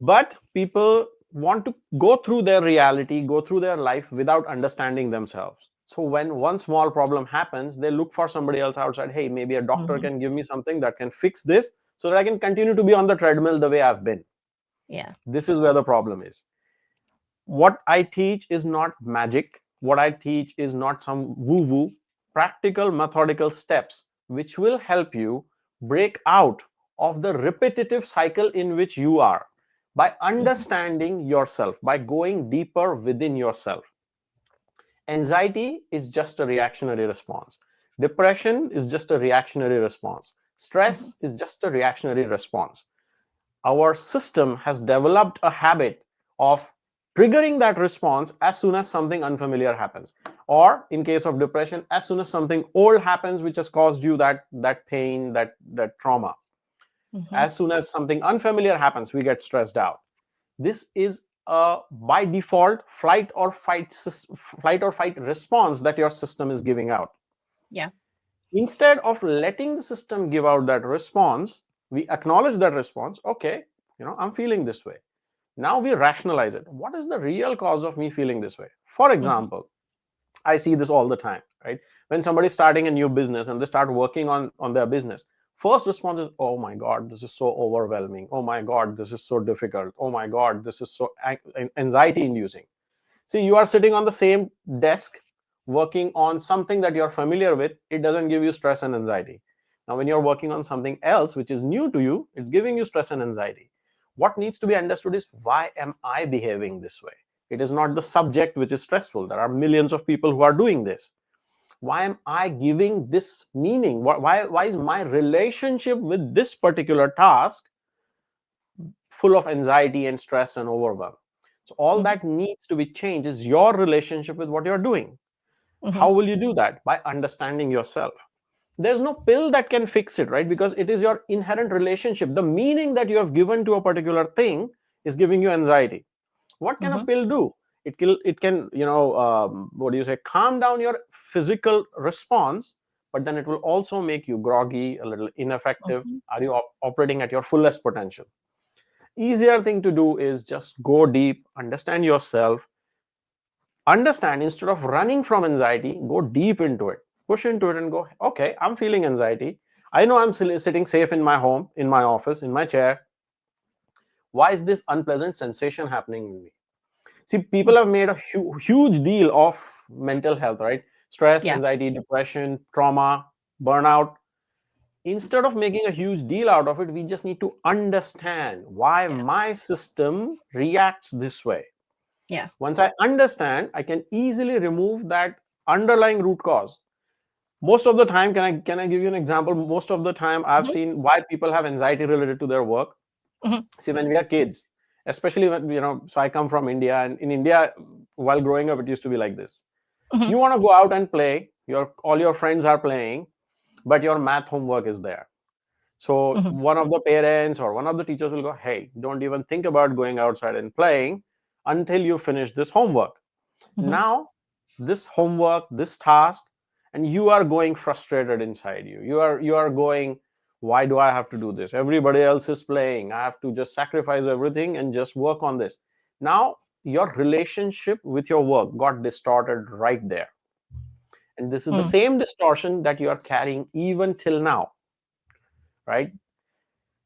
But people want to go through their reality, go through their life without understanding themselves. So when one small problem happens, they look for somebody else outside. Hey, maybe a doctor Hmm. can give me something that can fix this so that I can continue to be on the treadmill the way I've been. Yeah. This is where the problem is. What I teach is not magic. What I teach is not some woo woo, practical, methodical steps which will help you break out of the repetitive cycle in which you are by Hmm. understanding yourself, by going deeper within yourself. Anxiety is just a reactionary response. Depression is just a reactionary response. Hmm. Stress is just a reactionary response. Our system has developed a habit of triggering that response as soon as something unfamiliar happens, or in case of depression, as soon as something old happens which has caused you that pain, that trauma. Hmm. As soon as something unfamiliar happens, we get stressed out. This is a by default flight or fight response that your system is giving out. Yeah. Instead of letting the system give out that response, we acknowledge that response. Okay, I'm feeling this way. Now we rationalize it. What is the real cause of me feeling this way? For Hmm. example, I see this all the time, right? When somebody's starting a new business and they start working on their business, first response is, oh my god, this is so overwhelming. Oh my god, this is so difficult. Oh my god, this is so anxiety inducing. See, you are sitting on the same desk working on something that you're familiar with. It doesn't give you stress and anxiety. Now, when you're working on something else which is new to you, it's giving you stress and anxiety. What needs to be understood is, why am I behaving this way? It is not the subject which is stressful. There are millions of people who are doing this. Why am I giving this meaning? Why is my relationship with this particular task full of anxiety and stress and overwhelm? So all Hmm. that needs to be changed is your relationship with what you're doing. Hmm. How will you do that? By understanding yourself. There's no pill that can fix it, right? Because it is your inherent relationship. The meaning that you have given to a particular thing is giving you anxiety. What can a Hmm. pill do? it can what do you say, calm down your physical response, but then it will also make you groggy, a little ineffective. Mhm. Are you operating at your fullest potential? Easier thing to do is just go deep, understand yourself, understand, instead of running from anxiety, go deep into it, push into it and go, okay, I'm feeling anxiety. I know I'm sitting safe in my home, in my office, in my chair. Why is this unpleasant sensation happening in me? See, people have made a huge deal of mental health, right? Stress, Yeah. anxiety, depression, trauma, burnout. Instead of making a huge deal out of it, we just need to understand why Yeah. my system reacts this way. Yeah. Once I understand, I can easily remove that underlying root cause. Most of the time, can I give you an example? Most of the time, I've Mhm. seen why people have anxiety related to their work. Mhm. See, when we are kids, especially when, so I come from India, and in India, while growing up, it used to be like this. Mhm. You want to go out and play, all your friends are playing, but your math homework is there. So Mhm. one of the parents or one of the teachers will go, hey, don't even think about going outside and playing until you finish this homework. Mhm. Now, this homework, this task, and you are going frustrated inside you. You are going, why do I have to do this? Everybody else is playing. I have to just sacrifice everything and just work on this. Now, your relationship with your work got distorted right there. And this is the Mm. same distortion that you are carrying even till now, right?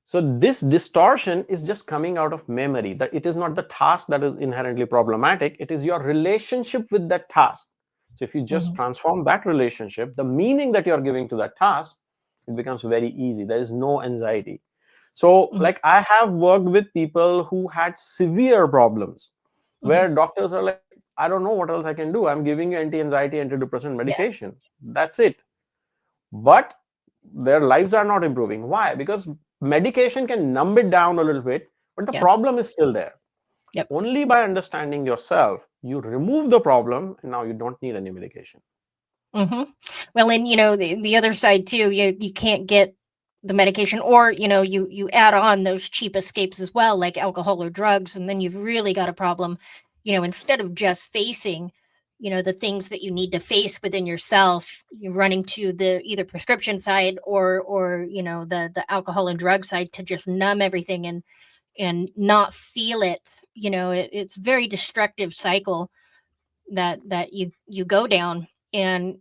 So this distortion is just coming out of memory. That it is not the task that is inherently problematic, it is your relationship with that task. So if you just Mhm. transform that relationship, the meaning that you're giving to that task, it becomes very easy. There is no anxiety. So Mhm. like, I have worked with people who had severe problems Mhm. where doctors are like, I don't know what else I can do. I'm giving you anti-anxiety, antidepressant Yeah. medication. That's it. But their lives are not improving. Why? Because medication can numb it down a little bit, but the Yeah. problem is still there. Yep. Only by understanding yourself, you remove the problem, and now you don't need any medication. Mhm. Well, and the other side too, you can't get the medication, or you add on those cheap escapes as well, like alcohol or drugs, and then you've really got a problem. Instead of just facing, the things that you need to face within yourself, you're running to the either prescription side or the alcohol and drug side to just numb everything and not feel it. It's a very destructive cycle that you go down. And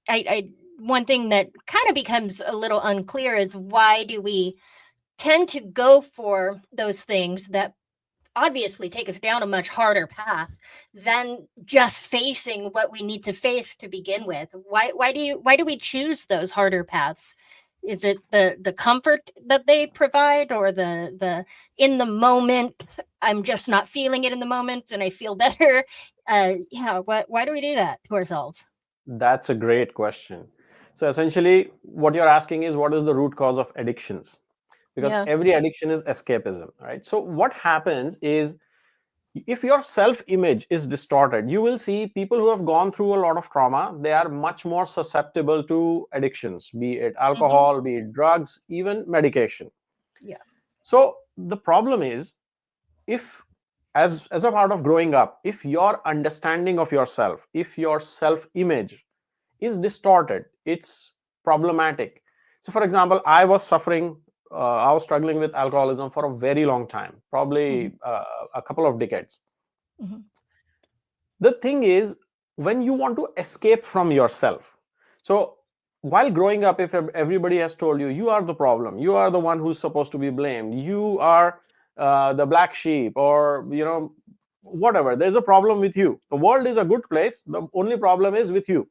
I one thing that kind of becomes a little unclear is, why do we tend to go for those things that obviously take us down a much harder path than just facing what we need to face to begin with? Why do we choose those harder paths? Is it the comfort that they provide, or the in the moment, I'm just not feeling it in the moment and I feel better? Yeah, why do we do that to ourselves? That's a great question. So essentially, what you're asking is, what is the root cause of addictions? Because Yeah. every addiction is escapism, right? So what happens is, if your self image is distorted, you will see people who have gone through a lot of trauma, they are much more susceptible to addictions, be it Hmm. alcohol, be it drugs, even medication. Yeah. So the problem is, if, as a part of growing up, if your understanding of yourself, if your self image is distorted, it's problematic. So for example, I was struggling with alcoholism for a very long time, Hmm. probably a couple of decades. Hmm. The thing is, when you want to escape from yourself, so while growing up, if everybody has told you, you are the problem, you are the one who's supposed to be blamed, you are the black sheep, or whatever, there's a problem with you, the world is a good place, the only problem is with you.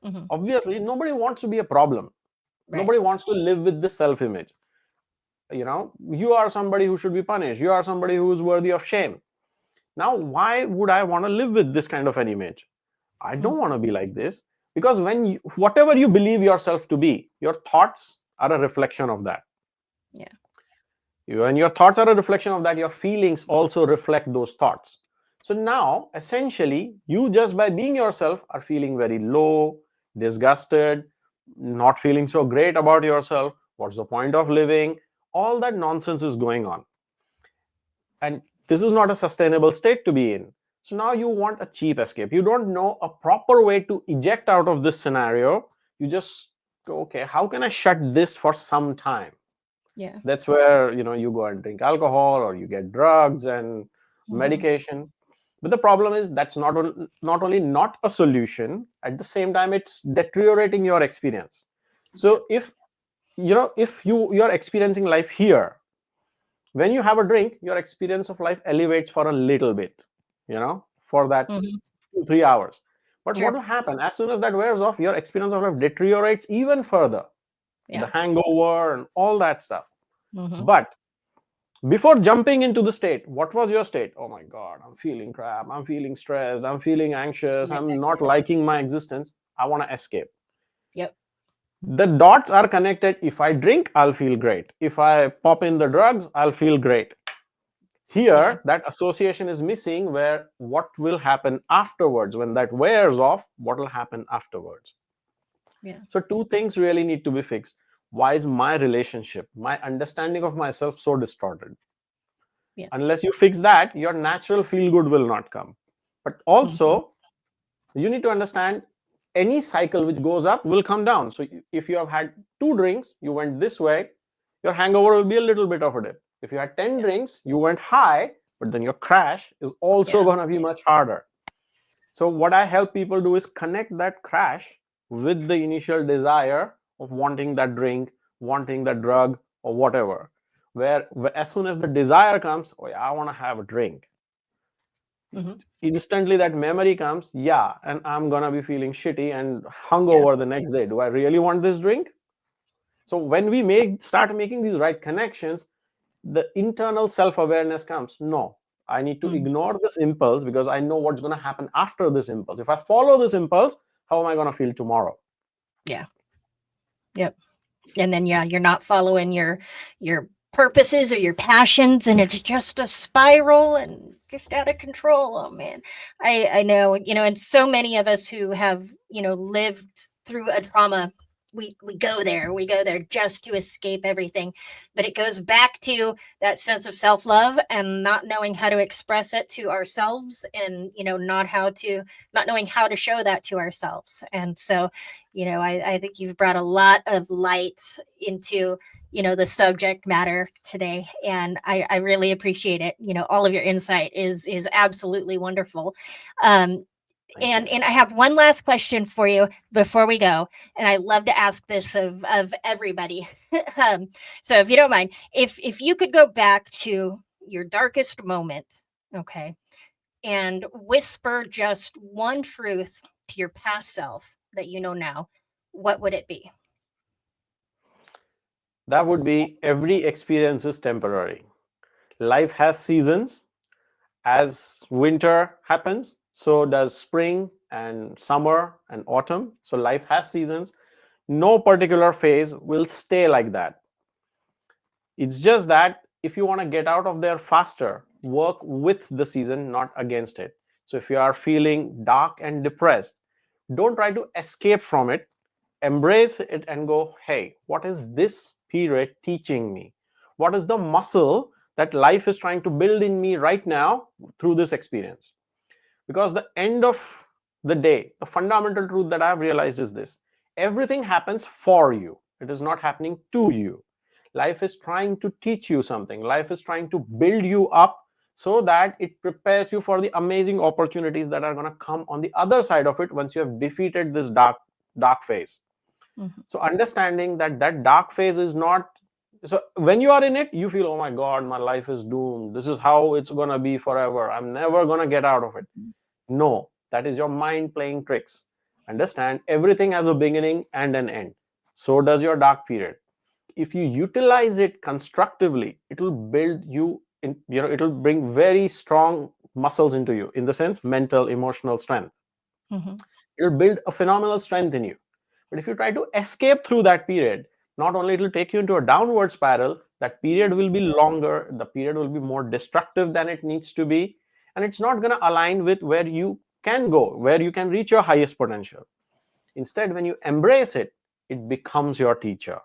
Hmm. Obviously nobody wants to be a problem. Right. Nobody wants to live with this self image. You are somebody who should be punished, you are somebody who is worthy of shame. Now, why would I want to live with this kind of an image? I Mm. don't want to be like this. Because whatever you believe yourself to be, your thoughts are a reflection of that. Yeah. When your thoughts are a reflection of that, your feelings also reflect those thoughts. So now, essentially, you, just by being yourself, are feeling very low, disgusted, not feeling so great about yourself. What's the point of living? All that nonsense is going on. And this is not a sustainable state to be in. So now you want a cheap escape. You don't know a proper way to eject out of this scenario. You just go, okay, how can I shut this for some time? Yeah. That's where you go and drink alcohol, or you get drugs and Mm-hmm. medication. But the problem is that's not only not a solution, at the same time it's deteriorating your experience. Yep. So if you're experiencing life here, when you have a drink, your experience of life elevates for a little bit, for that Mm-hmm. 2 3 hours. But what Sure. will happen as soon as that wears off? Your experience of life deteriorates even further, the Yeah. hangover and all that stuff. Mm-hmm. But before jumping into the state, what was your state? Oh my God, I'm feeling crap. I'm feeling stressed. I'm feeling anxious. Right I'm back not there. liking my existence. I want to escape. Yep. The dots are connected. If I drink, I'll feel great. If I pop in the drugs, I'll feel great. Yeah. Here, that association is missing, where what will happen afterwards when that wears off, what will happen afterwards. Yeah. So, two things really need to be fixed. Why is my relationship, my understanding of myself so distorted? Yeah. Unless you fix that, your natural feel good will not come. But Mm-hmm. also, you need to understand, any cycle which goes up will come down. So if you have had 2 drinks, you went this way, your hangover will be a little bit of a dip. If you had 10 Yeah. drinks, you went high, but then your crash is also Yeah. going to be much harder. So what I help people do is connect that crash with the initial desire of wanting that drink, wanting that drug, or whatever. Where as soon as the desire comes, oh yeah, I want to have a drink, Mm-hmm. instantly that memory comes, yeah, and I'm gonna be feeling shitty and Yeah. hungover the next day. Do I really want this drink? So when we start making these right connections, the internal self-awareness comes. No, I need to Mm-hmm. ignore this impulse, because I know what's going to happen after this impulse. If I follow this impulse, how am I going to feel tomorrow? Yeah. Yep. And then yeah, you're not following your purposes or your passions, and it's just a spiral and just out of control. Oh man. I know, and so many of us who have, lived through a trauma, we go there just to escape everything. But it goes back to that sense of self-love and not knowing how to express it to ourselves, and not knowing how to show that to ourselves. And so, I think you've brought a lot of light into, the subject matter today, and I really appreciate it. All of your insight is absolutely wonderful. um, Thank you. and I have one last question for you before we go, and I love to ask this of everybody. So if you don't mind, if you could go back to your darkest moment, okay, and whisper just one truth to your past self that you know now, what would it be? That would be, every experience is temporary. Life has seasons. As winter happens, so does spring and summer and autumn. So life has seasons. No particular phase will stay like that. It's just that if you want to get out of there faster, work with the season, not against it. So if you are feeling dark and depressed, don't try to escape from it. Embrace it and go, hey, what is this period teaching me? What is the muscle that life is trying to build in me right now through this experience? Because the end of the day, the fundamental truth that I've realized is this: everything happens for you, it is not happening to you. Life is trying to teach you something, life is trying to build you up, so that it prepares you for the amazing opportunities that are going to come on the other side of it once you have defeated this dark phase. Mhm. So understanding that that dark phase is not, so when you are in it, you feel, oh my God, my life is doomed, this is how it's going to be forever, I'm never going to get out of it. No, that is your mind playing tricks. Understand, everything has a beginning and an end. So does your dark period. If you utilize it constructively, it will build you in, it will bring very strong muscles into you, in the sense mental, emotional strength. Mhm. It will build a phenomenal strength in you. But if you try to escape through that period, not only it will take you into a downward spiral, that period will be longer, the period will be more destructive than it needs to be, and it's not going to align with where you can go, where you can reach your highest potential. Instead, when you embrace it, it becomes your teacher.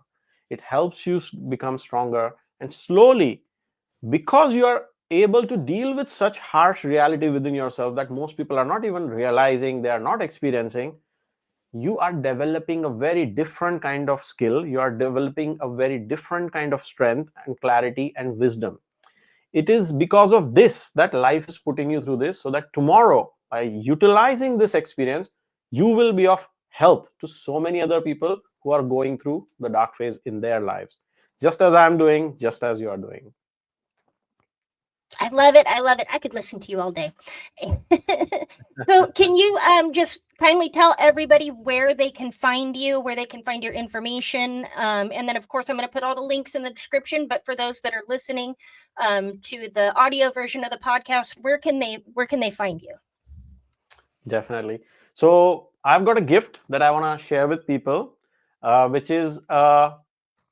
It helps you become stronger, and slowly, because you are able to deal with such harsh reality within yourself that most people are not even realizing, they are not experiencing, you are developing a very different kind of skill. You are developing a very different kind of strength and clarity and wisdom. It is because of this that life is putting you through this, so that tomorrow, by utilizing this experience, you will be of help to so many other people who are going through the dark phase in their lives, just as I'm doing, just as you are doing. I love it. I love it. I could listen to you all day. So, can you just kindly tell everybody where they can find you, where they can find your information, and then of course I'm going to put all the links in the description. But for those that are listening to the audio version of the podcast, where can they find you? Definitely. So I've got a gift that I want to share with people, which is a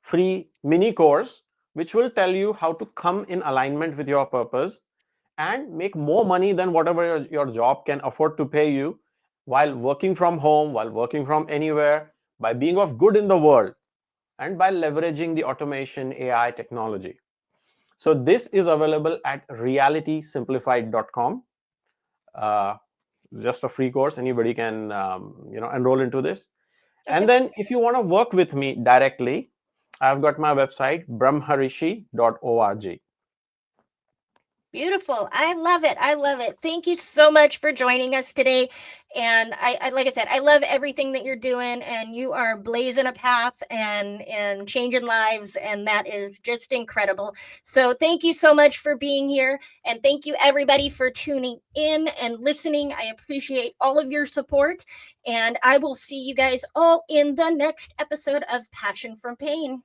free mini course which will tell you how to come in alignment with your purpose and make more money than whatever your job can afford to pay you, while working from home, while working from anywhere, by being of good in the world, and by leveraging the automation AI technology. So this is available at realitysimplified.com. Just a free course, anybody can enroll into this. Okay. And then if you want to work with me directly, I've got my website, bramharishi.org. Beautiful. I love it. I love it. Thank you so much for joining us today. And I like I said, I love everything that you're doing, and you are blazing a path and changing lives, and that is just incredible. So thank you so much for being here, and thank you everybody for tuning in and listening. I appreciate all of your support, and I will see you guys all in the next episode of Passion from Pain.